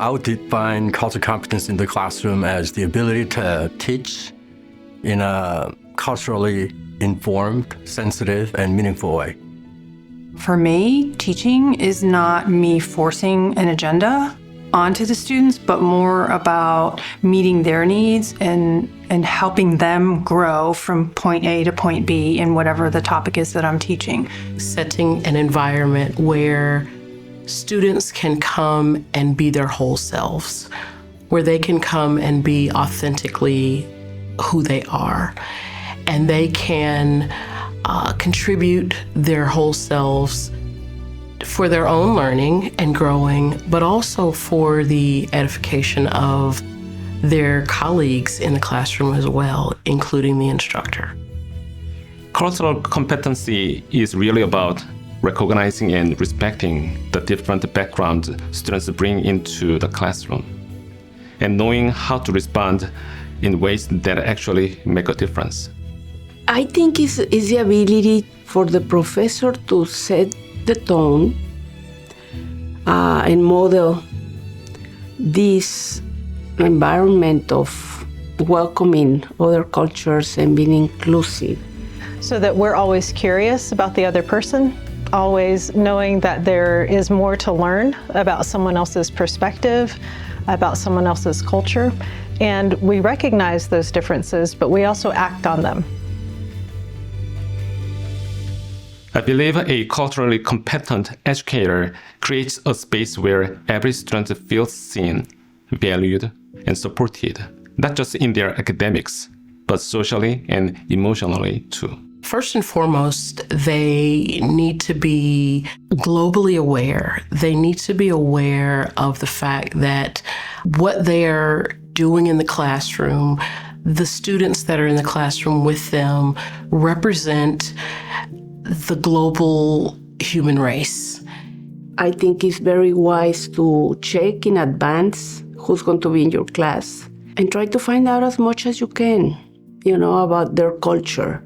I would define cultural competence in the classroom as the ability to teach in a culturally informed, sensitive, and meaningful way. For me, teaching is not me forcing an agenda onto the students, but more about meeting their needs and helping them grow from point A to point B in whatever the topic is that I'm teaching. Setting an environment where students can come and be their whole selves, where they can come and be authentically who they are, and they can contribute their whole selves for their own learning and growing, but also for the edification of their colleagues in the classroom as well, including the instructor. Cultural competency is really about recognizing and respecting the different backgrounds students bring into the classroom, and knowing how to respond in ways that actually make a difference. I think it's the ability for the professor to set the tone and model this environment of welcoming other cultures and being inclusive. So that we're always curious about the other person, always knowing that there is more to learn about someone else's perspective, about someone else's culture, and we recognize those differences, but we also act on them. I believe a culturally competent educator creates a space where every student feels seen, valued, and supported, not just in their academics, but socially and emotionally too. First and foremost, they need to be globally aware. They need to be aware of the fact that what they're doing in the classroom, the students that are in the classroom with them, represent the global human race. I think it's very wise to check in advance who's going to be in your class and try to find out as much as you can, about their culture.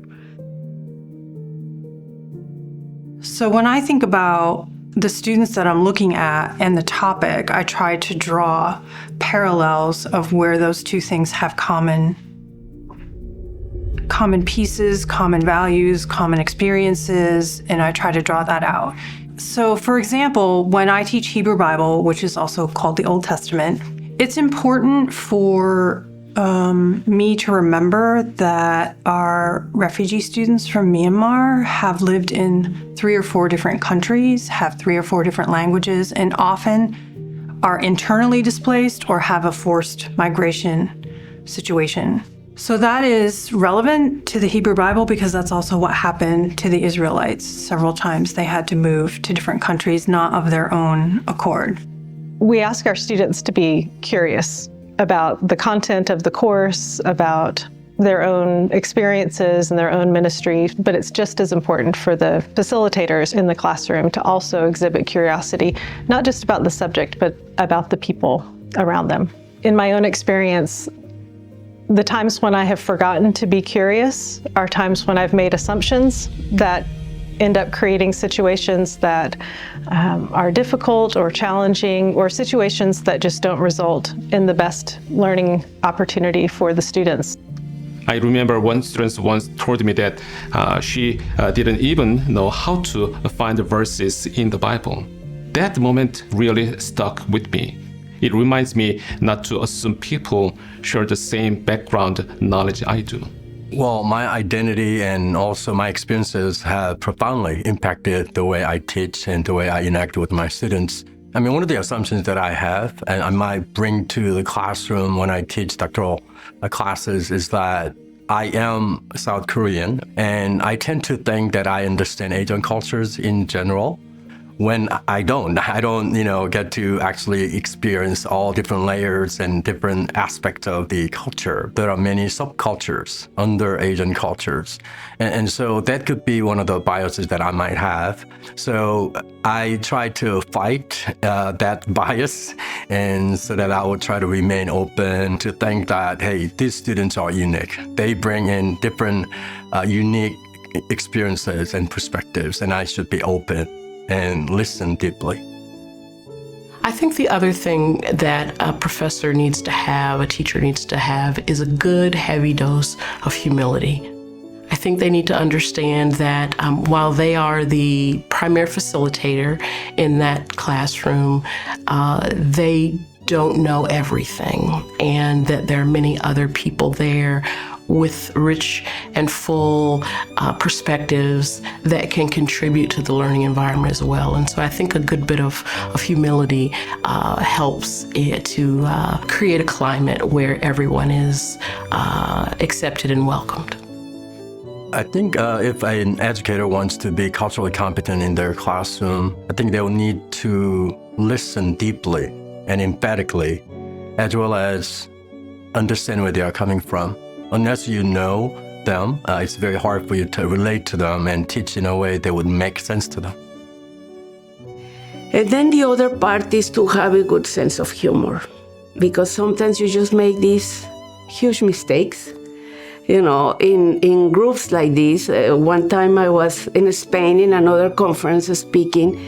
So when I think about the students that I'm looking at and the topic, I try to draw parallels of where those two things have common pieces, common values, common experiences, and I try to draw that out. So for example, when I teach Hebrew Bible, which is also called the Old Testament, it's important for me to remember that our refugee students from Myanmar have lived in 3 or 4 different countries, have 3 or 4 different languages, and often are internally displaced or have a forced migration situation. So that is relevant to the Hebrew Bible because that's also what happened to the Israelites. Several times they had to move to different countries, not of their own accord. We ask our students to be curious about the content of the course, about their own experiences and their own ministry, but it's just as important for the facilitators in the classroom to also exhibit curiosity, not just about the subject, but about the people around them. In my own experience, the times when I have forgotten to be curious are times when I've made assumptions that end up creating situations that are difficult or challenging, or situations that just don't result in the best learning opportunity for the students. I remember one student once told me that she didn't even know how to find the verses in the Bible. That moment really stuck with me. It reminds me not to assume people share the same background knowledge I do. Well, my identity and also my experiences have profoundly impacted the way I teach and the way I interact with my students. I mean, one of the assumptions that I have, and I might bring to the classroom when I teach doctoral classes, is that I am South Korean, and I tend to think that I understand Asian cultures in general. When I don't, get to actually experience all different layers and different aspects of the culture. There are many subcultures under Asian cultures. And so that could be one of the biases that I might have. So I try to fight that bias, and so that I will try to remain open to think that, hey, these students are unique. They bring in different unique experiences and perspectives, and I should be open and listen deeply. I think the other thing that a professor needs to have, a teacher needs to have, is a good heavy dose of humility. I think they need to understand that while they are the primary facilitator in that classroom, they don't know everything, and that there are many other people there with rich and full perspectives that can contribute to the learning environment as well. And so I think a good bit of humility helps it to create a climate where everyone is accepted and welcomed. I think if an educator wants to be culturally competent in their classroom, I think they will need to listen deeply and emphatically, as well as understand where they are coming from. Unless you know them, it's very hard for you to relate to them and teach in a way that would make sense to them. And then the other part is to have a good sense of humor, because sometimes you just make these huge mistakes. You know, in groups like this, one time I was in Spain in another conference speaking,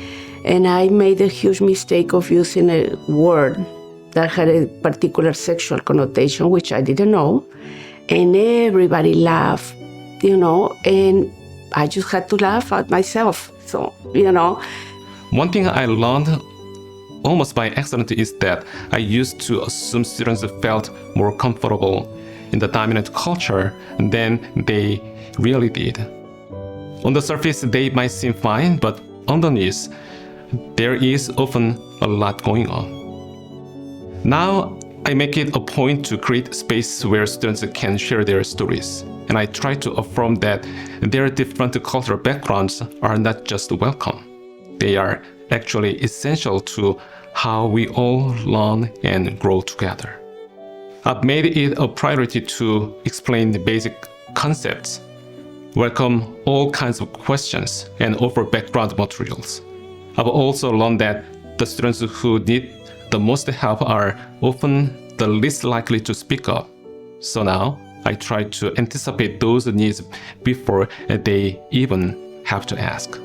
and I made a huge mistake of using a word that had a particular sexual connotation, which I didn't know, and everybody laughed, you know, and I just had to laugh at myself. So, you know. One thing I learned almost by accident is that I used to assume students felt more comfortable in the dominant culture than they really did. On the surface, they might seem fine, but underneath, there is often a lot going on. Now, I make it a point to create space where students can share their stories, and I try to affirm that their different cultural backgrounds are not just welcome. They are actually essential to how we all learn and grow together. I've made it a priority to explain the basic concepts, welcome all kinds of questions, and offer background materials. I've also learned that the students who need the most help are often the least likely to speak up. So now, I try to anticipate those needs before they even have to ask.